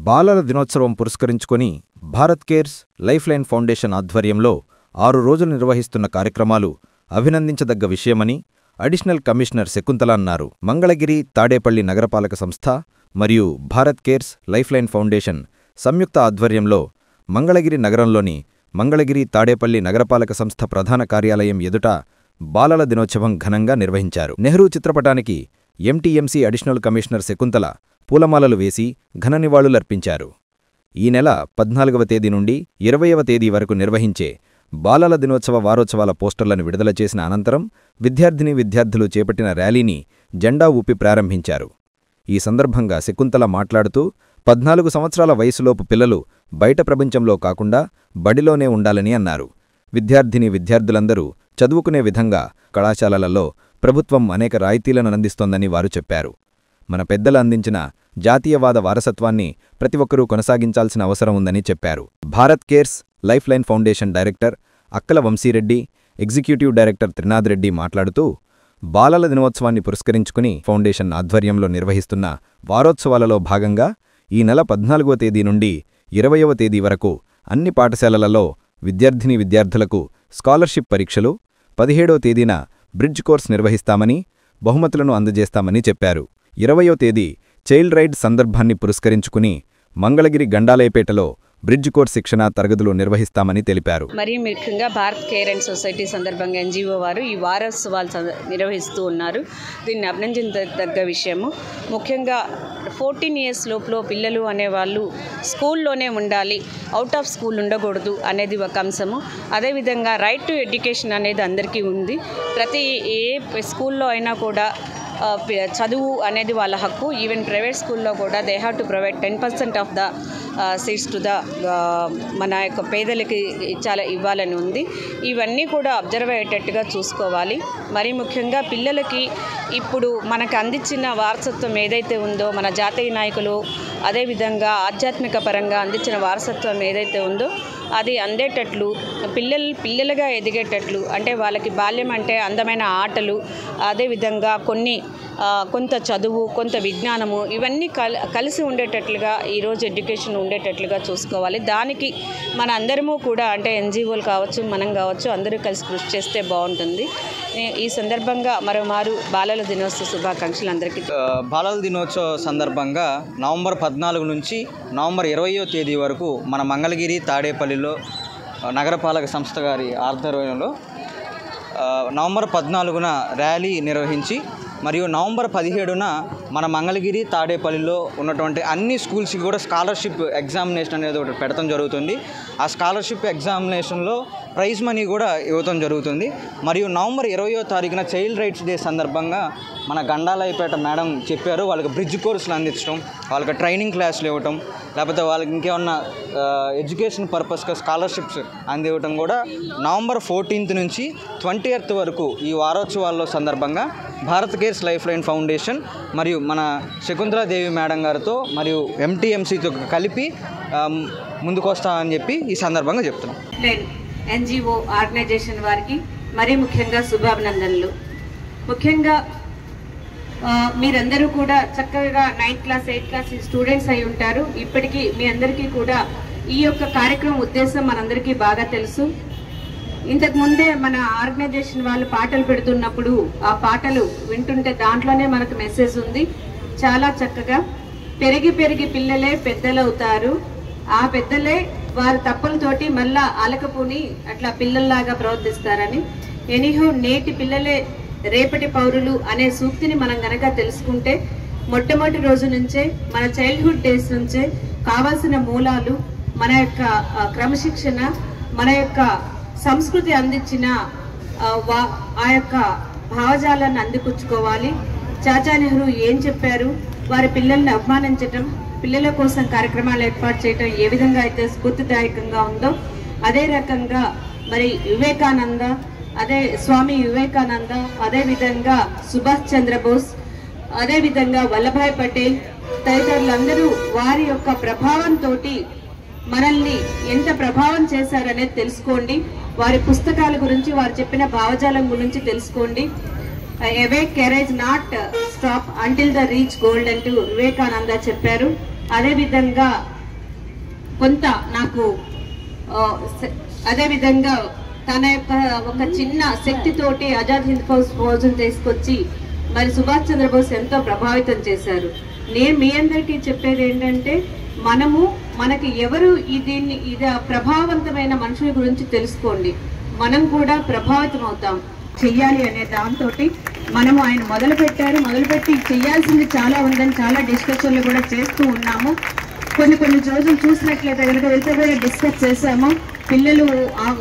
బాలల దినోత్సవం పురస్కరించుకొని Bharat cares lifeline foundation ఆధ్వర్యంలో 6 రోజులు నిర్వహిస్తున్న కార్యక్రమాలు అభినందించదగ్గ విషయమని అడిషనల్ కమిషనర్ శకుంతల అన్నారు. మంగళగిరి తాడేపల్లి నగరపాలక సంస్థ మరియు Bharat cares lifeline foundation సంయుక్త ఆధ్వర్యంలో మంగళగిరి నగరంలోని మంగళగిరి తాడేపల్లి నగరపాలక సంస్థ ప్రధాన కార్యాలయం ఎదుట బాలల దినోత్సవం ఘనంగా నిర్వహించారు. నెహ్రూ చిత్రపటానికి ఎంటీఎంసీ అడిషనల్ కమిషనర్ శకుంతల పూలమాలలు వేసి ఘన నివాళులర్పించారు. ఈ నెల 14వ తేదీ నుండి 20వ తేదీ వరకు నిర్వహించే బాలల దినోత్సవ వారోత్సవాల పోస్టర్లను విడుదల చేసిన అనంతరం విద్యార్థులు చేపట్టిన ర్యాలీని జెండా ఊపి ప్రారంభించారు. ఈ సందర్భంగా శకుంతల మాట్లాడుతూ 14 సంవత్సరాల వయసులోపు పిల్లలు బయట ప్రపంచంలో కాకుండా బడిలోనే ఉండాలని అన్నారు. విద్యార్థులందరూ చదువుకునే విధంగా కళాశాలలలో ప్రభుత్వం అనేక రాయితీలను అందిస్తోందని వారు చెప్పారు. మన పెద్దలు అందించిన జాతీయవాద వారసత్వాన్ని ప్రతి ఒక్కరూ కొనసాగించాల్సిన అవసరం ఉందని చెప్పారు. Bharat cares lifeline foundation director అక్కల వంశీరెడ్డి, ఎగ్జిక్యూటివ్ డైరెక్టర్ త్రినాథ్ రెడ్డి మాట్లాడుతూ బాలల దినోత్సవాన్ని పురస్కరించుకుని ఫౌండేషన్ ఆధ్వర్యంలో నిర్వహిస్తున్న వారోత్సవాలలో భాగంగా ఈ నెల 14వ తేదీ నుండి 20వ తేదీ వరకు అన్ని పాఠశాలలలో విద్యార్థులకు స్కాలర్షిప్ పరీక్షలు, 17వ తేదీన బ్రిడ్జ్ కోర్స్ నిర్వహిస్తామని, బహుమతులను అందజేస్తామని చెప్పారు. 20వ తేదీ చైల్డ్ రైట్ సందర్భాన్ని పురస్కరించుకుని మంగళగిరి గండాలయపేటలో బ్రిడ్జ్ కోర్స్ శిక్షణా తరగతులు నిర్వహిస్తామని తెలిపారు. మరి ముఖ్యంగా భారత్ కేర్ అండ్ సొసైటీ సందర్భంగా ఎన్జీఓ వారు ఈ వారోత్సవాలు నిర్వహిస్తూ ఉన్నారు. దీన్ని అభినందించదగ్గ విషయము. ముఖ్యంగా 14 ఇయర్స్ లోపల పిల్లలు అనేవాళ్ళు స్కూల్లోనే ఉండాలి, అవుట్ ఆఫ్ స్కూల్ ఉండకూడదు అనేది ఒక అంశము. అదేవిధంగా రైట్ టు ఎడ్యుకేషన్ అనేది అందరికీ ఉంది. ప్రతి ఏ స్కూల్లో అయినా కూడా చదువు అనేది వాళ్ళ హక్కు. ఈవెన్ ప్రైవేట్ స్కూల్లో కూడా they have to provide 10% of the seats to the మన యొక్క పేదలకి ఇవ్వాలని ఉంది. ఇవన్నీ కూడా అబ్జర్వ్ అయ్యేటట్టుగా చూసుకోవాలి. మరి ముఖ్యంగా పిల్లలకి ఇప్పుడు మనకు అందించిన వారసత్వం ఏదైతే ఉందో, మన జాతీయ నాయకులు అదేవిధంగా ఆధ్యాత్మిక పరంగా అందించిన వారసత్వం ఏదైతే ఉందో అది అందేటట్లు, పిల్లలుగా ఎదిగేటట్లు, అంటే వాళ్ళకి బాల్యం అంటే అందమైన ఆటలు, అదేవిధంగా కొంత చదువు, కొంత విజ్ఞానము, ఇవన్నీ కలిసి ఉండేటట్లుగా ఈరోజు ఎడ్యుకేషన్ ఉండేటట్లుగా చూసుకోవాలి. దానికి మన అందరము కూడా, అంటే ఎన్జీఓలు కావచ్చు, మనం కావచ్చు, అందరూ కలిసి కృషి చేస్తే బాగుంటుంది. ఈ సందర్భంగా మరోమారు బాలల దినోత్సవ శుభాకాంక్షలు అందరికీ. బాలల దినోత్సవ సందర్భంగా నవంబర్ 14 నుంచి నవంబర్ 20వ తేదీ వరకు మన మంగళగిరి తాడేపల్లిలో నగరపాలక సంస్థ గారి ఆధ్వర్యంలో నవంబర్ 14న ర్యాలీ నిర్వహించి, మరియు నవంబర్ 17న మన మంగళగిరి తాడేపల్లిలో ఉన్నటువంటి అన్ని స్కూల్స్కి కూడా స్కాలర్షిప్ ఎగ్జామినేషన్ అనేది ఒకటి పెడతాం జరుగుతుంది. ఆ స్కాలర్షిప్ ఎగ్జామినేషన్లో ప్రైజ్ మనీ కూడా ఇవ్వటం జరుగుతుంది. మరియు నవంబర్ 20వ తారీఖున చైల్డ్ రైట్స్ డే సందర్భంగా మన గండాలయపేట మేడం చెప్పారు, వాళ్ళకి బ్రిడ్జ్ కోర్సులు అందించడం, వాళ్ళకి ట్రైనింగ్ క్లాసులు ఇవ్వటం, లేకపోతే వాళ్ళకి ఇంకేమన్నా ఎడ్యుకేషన్ పర్పస్గా స్కాలర్షిప్స్ అందివ్వటం కూడా నవంబర్ 14th నుంచి 20th వరకు ఈ వారోత్సవాల్లో సందర్భంగా Bharat cares lifeline foundation మరియు మన శకుంతలాదేవి మేడం గారితో మరియు ఎంటీఎంసీతో కలిపి ముందుకు వస్తామని చెప్పి ఈ సందర్భంగా చెప్తున్నాం. ఎన్జిఓ ఆర్గనైజేషన్ వారికి మరీ ముఖ్యంగా శుభాభినందనలు. ముఖ్యంగా మీరందరూ కూడా చక్కగా 9th class 8th class students అయి ఉంటారు. ఇప్పటికీ మీ అందరికీ కూడా ఈ యొక్క కార్యక్రమం ఉద్దేశం మనందరికీ బాగా తెలుసు. ఇంతకు ముందే మన ఆర్గనైజేషన్ వాళ్ళు పాటలు పెడుతున్నప్పుడు ఆ పాటలు వింటుంటే దాంట్లోనే మనకు మెసేజ్ ఉంది. చాలా చక్కగా పెరిగి పిల్లలే పెద్దలవుతారు, ఆ పెద్దలే వారి తప్పులతోటి మళ్ళా అలకపుని అట్లా పిల్లల్లాగా ప్రవర్తిస్తారని. ఎనీహో నేటి పిల్లలే రేపటి పౌరులు అనే సూక్తిని మనం గనక తెలుసుకుంటే మొట్టమొదటి రోజు నుంచే, మన చైల్డ్హుడ్ డేస్ నుంచే కావాల్సిన మూలాలు, మన యొక్క క్రమశిక్షణ, మన యొక్క సంస్కృతి అందించిన ఆ యొక్క భావజాలాన్ని అందిపుచ్చుకోవాలి. చాచా నెహ్రూ ఏం చెప్పారు, వారి పిల్లల్ని అభిమానించటం, పిల్లల కోసం కార్యక్రమాలు ఏర్పాటు చేయటం ఏ విధంగా అయితే స్ఫూర్తిదాయకంగా ఉందో, అదే రకంగా మరి స్వామి వివేకానంద, అదేవిధంగా సుభాష్ చంద్రబోస్, అదేవిధంగా వల్లభాయ్ పటేల్ తదితరులందరూ వారి యొక్క ప్రభావంతో మనల్ని ఎంత ప్రభావం చేశారనేది తెలుసుకోండి. వారి పుస్తకాల గురించి, వారు చెప్పిన భావజాలం గురించి తెలుసుకోండి. awake courage not stop until the reach gold అంటూ వివేకానంద చెప్పారు. అదే విధంగా కొంత నాకు అదేవిధంగా తన యొక్క ఒక చిన్న శక్తితోటి ఆజాద్ హింద్ ఫౌజ్ని తీసుకొచ్చి మరి సుభాష్ చంద్రబోస్ ఎంతో ప్రభావితం చేశారు. నేను మీ అందరికీ చెప్పేది ఏంటంటే మనకి ఎవరు ఇది ప్రభావవంతమైన మనుషుల గురించి తెలుసుకోండి, మనం కూడా ప్రభావితం అవుతాం. చెయ్యాలి అనే దాంతో మనము ఆయన మొదలుపెట్టి చేయాల్సింది చాలా ఉందని చాలా డిస్కషన్లు కూడా చేస్తూ ఉన్నాము. కొన్ని రోజులు చూసినట్లయితే కనుక వెళ్తే కూడా డిస్కస్ చేసాము. పిల్లలు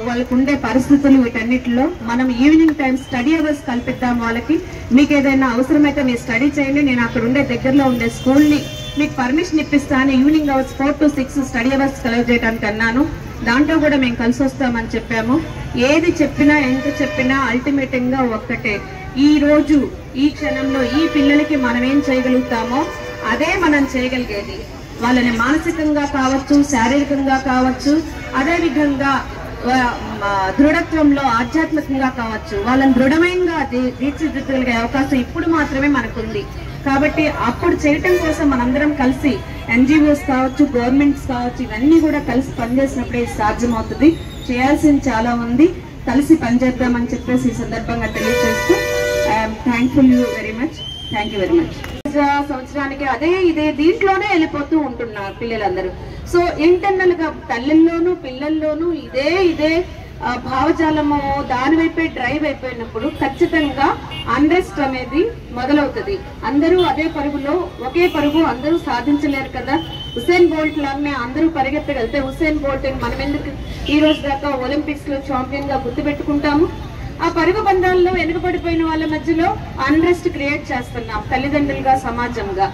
వాళ్ళకు ఉండే పరిస్థితులు వీటన్నిటిలో మనం ఈవినింగ్ టైం స్టడీ అవర్స్ కల్పిద్దాం. వాళ్ళకి మీకు ఏదైనా అవసరమైతే మీరు స్టడీ చేయండి, నేను అక్కడ ఉండే దగ్గరలో ఉండే స్కూల్ని మీకు పర్మిషన్ ఇప్పిస్తాను, evening hours 4 to 6 study hours collect చేయడానికి అన్నాను. దాంట్లో కూడా మేము కలిసి వస్తామని చెప్పాము. ఏది చెప్పినా ఎంత చెప్పినా అల్టిమేట్గా ఒక్కటే, ఈ రోజు ఈ క్షణంలో ఈ పిల్లలకి మనం ఏం చేయగలుగుతామో అదే మనం చేయగలిగేది. వాళ్ళని మానసికంగా కావచ్చు, శారీరకంగా కావచ్చు, అదేవిధంగా దృఢత్వంలో ఆధ్యాత్మికంగా కావచ్చు, వాళ్ళని దృఢమైనగా తీర్చిదిద్దగలిగే అవకాశం ఇప్పుడు మాత్రమే మనకుంది. కాబట్టి అప్పుడు చేయటం కోసం మనందరం కలిసి ఎన్జిఓస్ కావచ్చు, గవర్నమెంట్స్ కావచ్చు, ఇవన్నీ కూడా కలిసి పనిచేసినప్పుడే సాధ్యమవుతుంది. చేయాల్సింది చాలా ఉంది, కలిసి పనిచేద్దామని చెప్పేసి ఈ సందర్భంగా తెలియజేస్తూ I'm thankful you very much. Thank you very much. సంవత్సరానికి ఇదే దీంట్లోనే వెళ్ళిపోతూ ఉంటున్నారు పిల్లలందరూ. సో ఇంటర్నల్ గా తల్లిల్లోనూ పిల్లల్లోనూ ఇదే భావజాలము దాని వైపే డ్రైవ్ అయిపోయినప్పుడు ఖచ్చితంగా అన్రెస్ట్ అనేది మొదలవుతుంది. అందరూ అదే పరుగులో ఒకే పరుగు అందరూ సాధించలేరు కదా. హుసేన్ బోల్ట్ లాగానే అందరూ పరిగెత్తగలితే హుసేన్ బోల్ట్ మనం ఎందుకు ఈ రోజు దాకా ఒలింపిక్స్ లో ఛాంపియన్ గా గుర్తుపెట్టుకుంటాము? ఆ పరుగు బంధాల్లో వెనుకబడిపోయిన వాళ్ళ మధ్యలో అన్రెస్ట్ క్రియేట్ చేస్తున్నాం తల్లిదండ్రులుగా, సమాజంగా.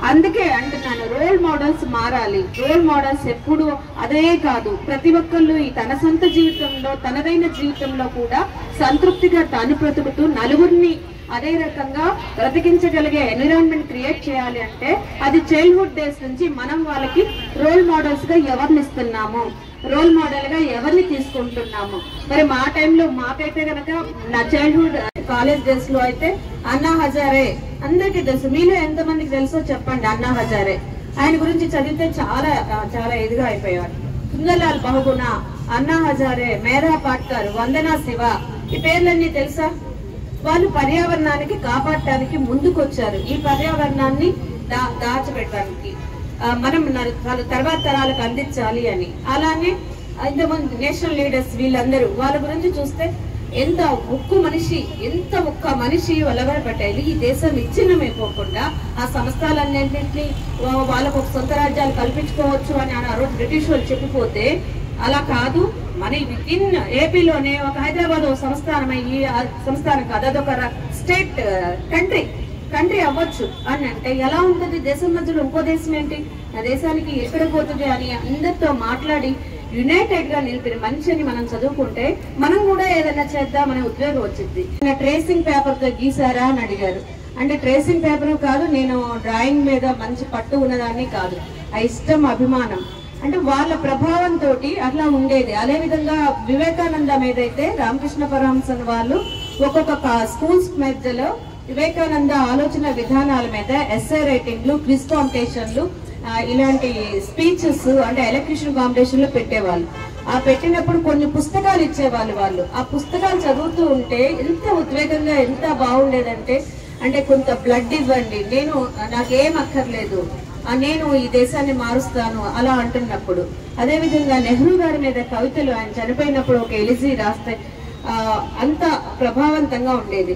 అందుకే అంటున్నాను, రోల్ మోడల్స్ మారాలి. రోల్ మోడల్స్ ఎప్పుడు అదే కాదు, ప్రతి ఒక్కళ్ళు ఈ తన సొంత జీవితంలో తనదైన జీవితంలో కూడా సంతృప్తిగా తాను బ్రతుకుతూ నలుగురిని అదే రకంగా బ్రతికించగలిగే ఎన్విరాన్మెంట్ క్రియేట్ చేయాలి. అంటే అది చైల్డ్హుడ్ డేస్ నుంచి మనం వాళ్ళకి రోల్ మోడల్స్ గా ఎవరిని ఇస్తున్నాము, రోల్ మోడల్ గా ఎవరిని తీసుకుంటున్నాము. మరి మా టైంలో మాకైతే కనుక నా చైల్డ్హుడ్ కాలేజ్ డేస్ లో అయితే అన్నా హజారే అందరికీ తెలుసు. మీలో ఎంతమందికి తెలుసో చెప్పండి. అన్నా హజారే ఆయన గురించి చదివితే చాలా చాలా ఇదిగా అయిపోయారు. సుందర్లాల్ బహుగుణ, అన్నా హజారే, మేరా పాట్కర్, వందనా శివ, ఈ పేర్లన్నీ తెలుసా? వాళ్ళు పర్యావరణానికి కాపాడటానికి ముందుకొచ్చారు. ఈ పర్యావరణాన్ని దాచిపెట్టడానికి మనం తర్వాత తరాలకు అందించాలి అని. అలానే ఇంతమంది నేషనల్ లీడర్స్ వీళ్ళందరూ వాళ్ళ గురించి చూస్తే ఎంత ఒక్క మనిషి ఒలగబట్టాలి. ఈ దేశం విచ్ఛిన్నమైపోకుండా ఆ సంస్థలన్నింటినీ వాళ్ళకు ఒక సొంత రాజ్యాలు కల్పించుకోవచ్చు అని ఆ రోజు బ్రిటిష్ వాళ్ళు చెప్పిపోతే, అలా కాదు, మన విత్ ఇన్ ఏపీలోనే ఒక హైదరాబాద్ సంస్థానం అయ్యి, సంస్థానం కాదు అదొక స్టేట్ కంట్రీ అవ్వచ్చు అని అంటే ఎలా ఉంటుంది? దేశం మధ్యలో ఇంకో దేశం ఏంటి, నా దేశానికి ఎక్కడ పోతుంది అని అందరితో మాట్లాడి యునైటెడ్ గా నిలిపిన మనిషిని మనం చదువుకుంటే మనం కూడా ఏదైనా చేద్దామనే ఉద్వేగం వచ్చింది. ట్రేసింగ్ పేపర్ తో గీసారా అని అడిగారు. అంటే ట్రేసింగ్ పేపర్ కాదు, నేను డ్రాయింగ్ మీద మంచి పట్టు ఉన్నదాన్ని కాదు, ఆ ఇష్టం, అభిమానం. అంటే వాళ్ళ ప్రభావంతో అట్లా ఉండేది. అదే విధంగా వివేకానంద మీద అయితే రామకృష్ణ పరమహంసన్ వాళ్ళు ఒక్కొక్క స్కూల్స్ మధ్యలో వివేకానంద ఆలోచన విధానాల మీద ఎస్ఏ రైటింగ్లు, క్విజ్ కాంపిటీషన్లు, ఇలాంటి స్పీచెస్ అంటే ఎలక్ట్రిషన్ కాంపిటీషన్లు పెట్టేవాళ్ళు. ఆ పెట్టినప్పుడు కొన్ని పుస్తకాలు ఇచ్చేవాళ్ళు. వాళ్ళు ఆ పుస్తకాలు చదువుతూ ఉంటే ఎంత ఉద్వేగంగా, ఎంత బాగుండేదంటే, అంటే కొంత బ్లడ్ ఇవ్వండి, నాకేం అక్కర్లేదు, నేను ఈ దేశాన్ని మారుస్తాను అలా అంటున్నప్పుడు. అదేవిధంగా నెహ్రూ గారి మీద కవితలు ఆయన చనిపోయినప్పుడు ఒక ఎలిజీ రాస్తే అంత ప్రభావవంతంగా ఉండేది.